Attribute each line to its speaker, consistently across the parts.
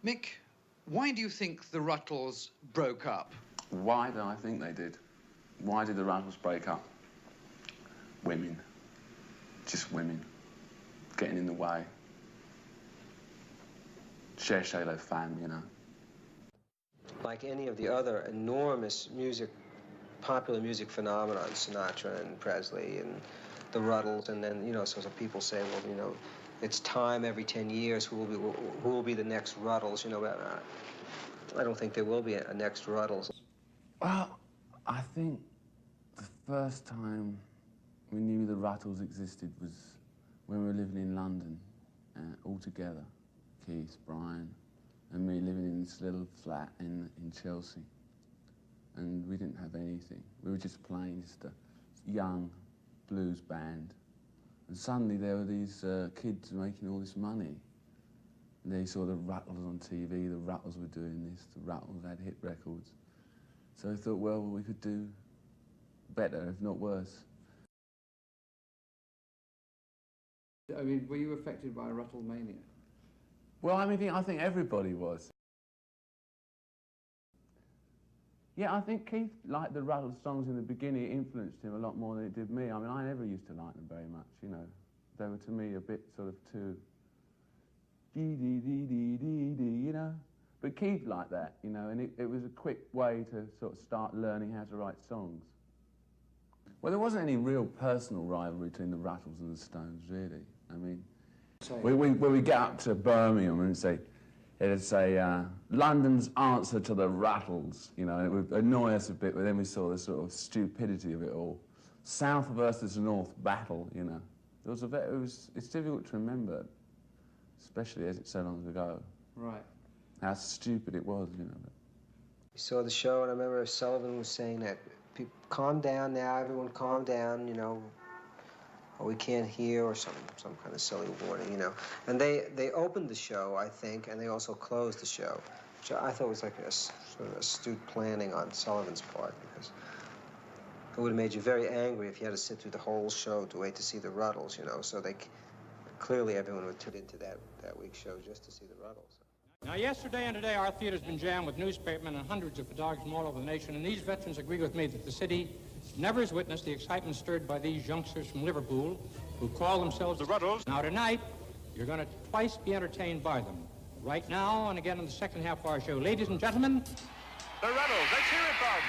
Speaker 1: Mick, why do you think the Ruttles broke up?
Speaker 2: Why do I think they did? Why did the Ruttles break up? Women. Just women. Getting in the way. Cherchez les femmes, you know.
Speaker 3: Like any of the other enormous popular music phenomenon, Sinatra and Presley and the Ruttles, and then, you know, so people say, well, you know, it's time every 10 years, who will be the next Ruttles, you know. I don't think there will be a next Ruttles.
Speaker 2: Well, I think the first time we knew the Ruttles existed was when we were living in London, all together. Keith, Brian, and me living in this little flat in Chelsea. And we didn't have anything. We were just playing, just a young blues band. And suddenly there were these kids making all this money. And they saw the Ruttles on TV, the Ruttles were doing this, the Ruttles had hit records. So I thought, well, we could do better, if not worse.
Speaker 4: I mean, were you affected by Ruttle mania?
Speaker 2: Well, I mean, I think everybody was. Yeah, I think Keith liked the Ruttles songs in the beginning. It influenced him a lot more than it did me. I mean, I never used to like them very much, you know. They were, to me, a bit sort of too... dee-dee-dee-dee-dee-dee, you know. But Keith liked that, you know, and it was a quick way to sort of start learning how to write songs. Well, there wasn't any real personal rivalry between the Ruttles and the Stones, really. I mean, when we get up to Birmingham and it'd say, London's answer to the Ruttles, you know, and it would annoy us a bit, but then we saw the sort of stupidity of it all. South versus North battle, you know. It's difficult to remember, especially as it's so long ago.
Speaker 4: Right.
Speaker 2: How stupid it was, you know.
Speaker 3: We saw the show, and I remember Sullivan was saying that, calm down now, everyone calm down, you know, or we can't hear, or some kind of silly warning, you know. And they opened the show, I think, and they also closed the show, which I thought was like a sort of astute planning on Sullivan's part, because it would have made you very angry if you had to sit through the whole show to wait to see the Ruttles, you know. So clearly everyone would tune into that week's show just to see the Ruttles.
Speaker 5: Now, yesterday and today, our theater's been jammed with newspapermen and hundreds of photographers from all over the nation, and these veterans agree with me that the city never has witnessed the excitement stirred by these youngsters from Liverpool who call themselves the Ruttles. Now, tonight, you're going to twice be entertained by them. Right now, and again in the second half of our show. Ladies and gentlemen,
Speaker 6: the Ruttles. Let's hear it, Bob.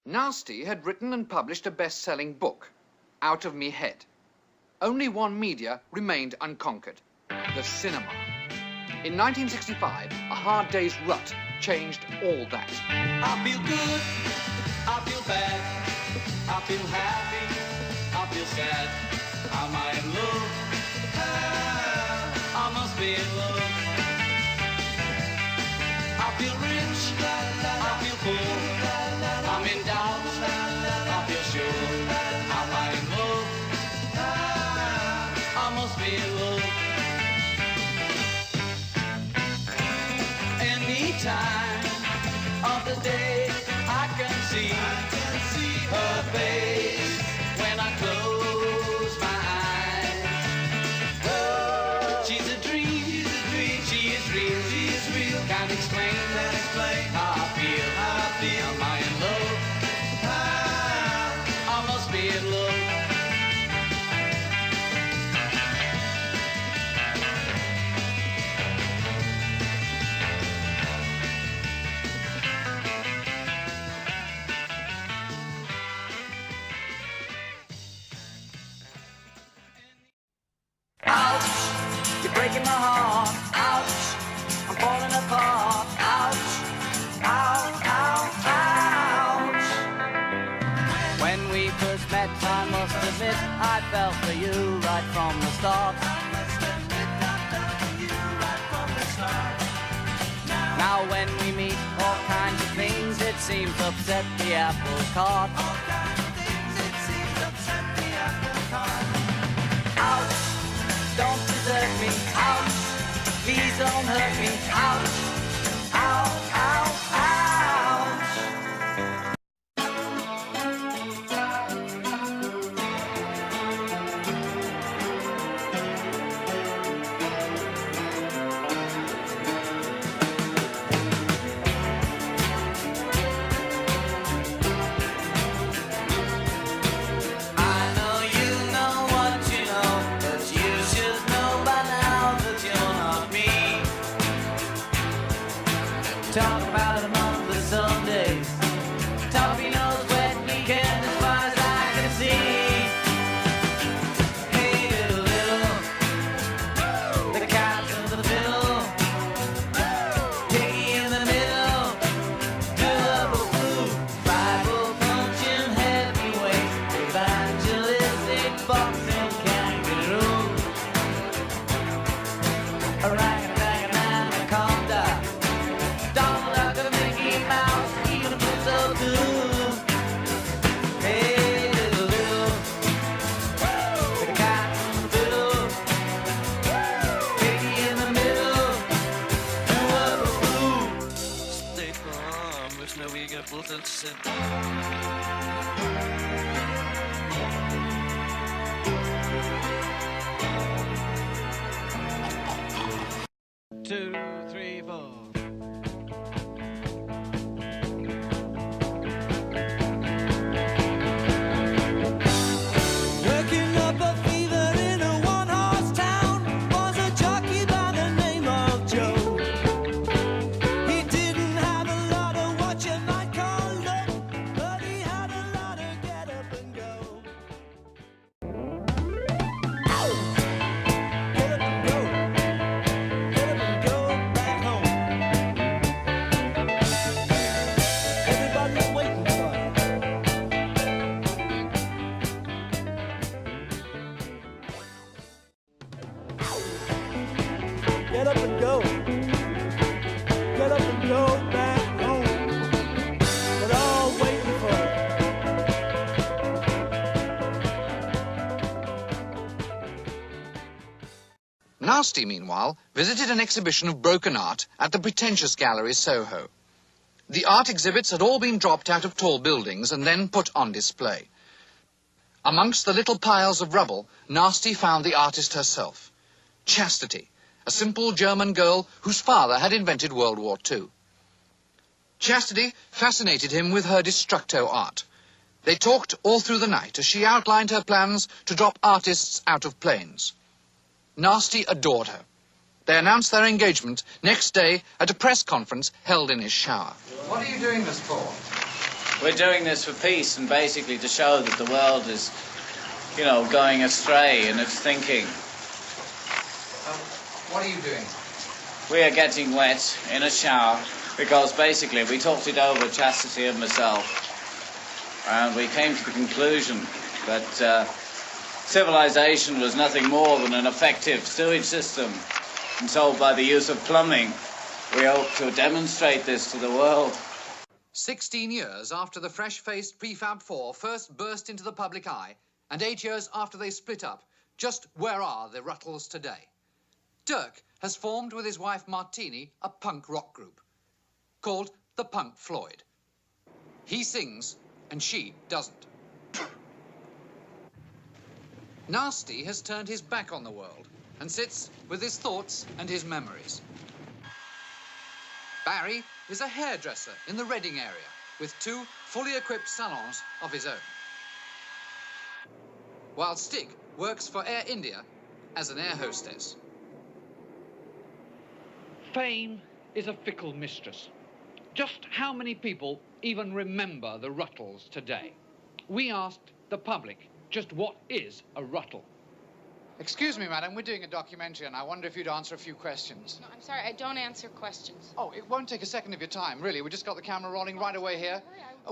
Speaker 1: Nasty had written and published a best-selling book, Out of Me Head. Only one media remained unconquered, the cinema. In 1965, a hard day's rut changed all that.
Speaker 7: I feel good, I feel bad, I feel happy, I feel sad. Am I in love? I must be in love. I feel rich, I feel poor, I'm in doubt, I feel sure. Am I in love? I must be in love. Any time of the day I can see her face when I close my eyes. She's a dream, she is real, can't explain how I feel. Am I in love? I must be in love. Ouch, you're breaking my heart. Ouch, I'm falling apart. Ouch, ow, ow, ouch. When we first met, I must admit, I fell for you right from the start. I must admit, I fell for you right from the start. Now How when we meet, all kinds of things it seems upset the apple cart. All kinds of things it seems upset the apple cart. Ouch, don't desert me. Ouch, please don't hurt me. Ouch, ow, ow, ouch. Talk about a month of Sundays. Toffee knows wet weekend as far as I can see. Hey, little, little, the cat's under the fiddle. Piggy in the middle, do up a blue. Bible punching heavyweight, evangelistic boxing kangaroo. A rag-a-tag-a-nine, a conda. Donald Duck, a Mickey Mouse, even a Pluto too. Hey, little, little, the cat in the fiddle, Piggy in the middle, and what a fool. Stay calm, if no we get both at sit. 2, 3, 4. Working up a fever in a one-horse town was a jockey by the name of Joe. He didn't have a lot of what you might call luck, but he had a lot of get up and go. Get up and go. Get up and go back home. Everybody's waiting for you. Get up and go. Get up and go back home. They're all waiting for you.
Speaker 1: Nasty, meanwhile, visited an exhibition of broken art at the pretentious gallery Soho. The art exhibits had all been dropped out of tall buildings and then put on display. Amongst the little piles of rubble, Nasty found the artist herself, Chastity, a simple German girl whose father had invented World War II. Chastity fascinated him with her destructo art. They talked all through the night as she outlined her plans to drop artists out of planes. Nasty adored her. They announced their engagement next day at a press conference held in his shower.
Speaker 4: What are you doing this for?
Speaker 8: We're doing this for peace and basically to show that the world is, going astray in its thinking.
Speaker 4: What are you doing?
Speaker 8: We are getting wet in a shower because basically we talked it over, Chastity and myself, and we came to the conclusion that civilization was nothing more than an effective sewage system. And so by the use of plumbing, we hope to demonstrate this to the world.
Speaker 1: 16 years after the fresh-faced Prefab Four first burst into the public eye, and 8 years after they split up, just where are the Ruttles today? Dirk has formed with his wife Martini a punk rock group called the Punk Floyd. He sings and she doesn't. Nasty has turned his back on the world and sits with his thoughts and his memories. Barry is a hairdresser in the Reading area with 2 fully equipped salons of his own. While Stig works for Air India as an air hostess.
Speaker 9: Fame is a fickle mistress. Just how many people even remember the Ruttles today? We asked the public, just what is a Ruttle?
Speaker 1: Excuse me, madam, we're doing a documentary and I wonder if you'd answer a few questions.
Speaker 10: No, I'm sorry, I don't answer questions.
Speaker 1: Oh, it won't take a second of your time, really. We just got the camera rolling right away here.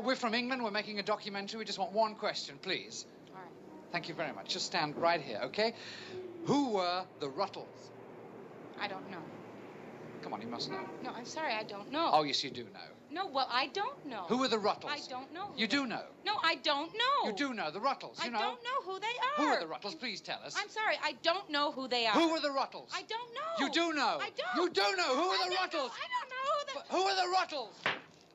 Speaker 1: We're from England, we're making a documentary. We just want one question, please.
Speaker 10: All right.
Speaker 1: Thank you very much. Just stand right here, okay? Who were the Ruttles?
Speaker 10: I don't know.
Speaker 1: Come on, you must know.
Speaker 10: No, I'm sorry, I don't know.
Speaker 1: Oh, yes, you do know.
Speaker 10: No, well, I don't know.
Speaker 1: Who are the Ruttles?
Speaker 10: I don't know.
Speaker 1: You do know?
Speaker 10: No, I don't know.
Speaker 1: You do know the Ruttles, you know?
Speaker 10: I don't know who they are.
Speaker 1: Who are the Ruttles? Please tell us.
Speaker 10: I'm sorry, I don't know who they are.
Speaker 1: Who are the Ruttles?
Speaker 10: I don't know.
Speaker 1: You do know?
Speaker 10: I don't.
Speaker 1: You do know? Who are the
Speaker 10: I
Speaker 1: Ruttles?
Speaker 10: don't know
Speaker 1: Who are the Ruttles?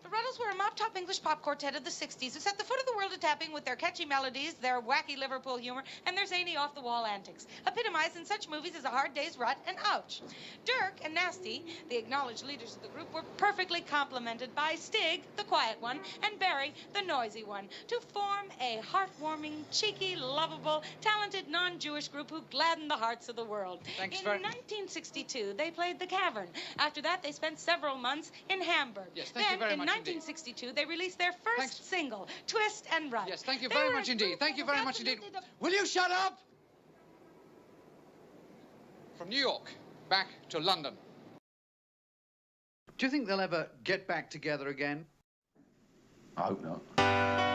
Speaker 10: The Ruttles were a mop-top English pop quartet of the 60s who set the foot of the world a tapping with their catchy melodies, their wacky Liverpool humor, and their zany off-the-wall antics, epitomized in such movies as A Hard Day's Rut and Ouch. Dirk and Nasty, the acknowledged leaders of the group, were perfectly complemented by Stig, the quiet one, and Barry, the noisy one, to form a heartwarming, cheeky, lovable, talented non-Jewish group who gladdened the hearts of the world. In 1962, they played the Cavern. After that, they spent several months in Hamburg.
Speaker 1: Yes, thank you very much.
Speaker 10: In 1962, they released their first single, Twist and Run.
Speaker 1: Yes, thank you very much indeed. Thank you very much indeed. Will you shut up? From New York, back to London. Do you think they'll ever get back together again?
Speaker 2: I hope not.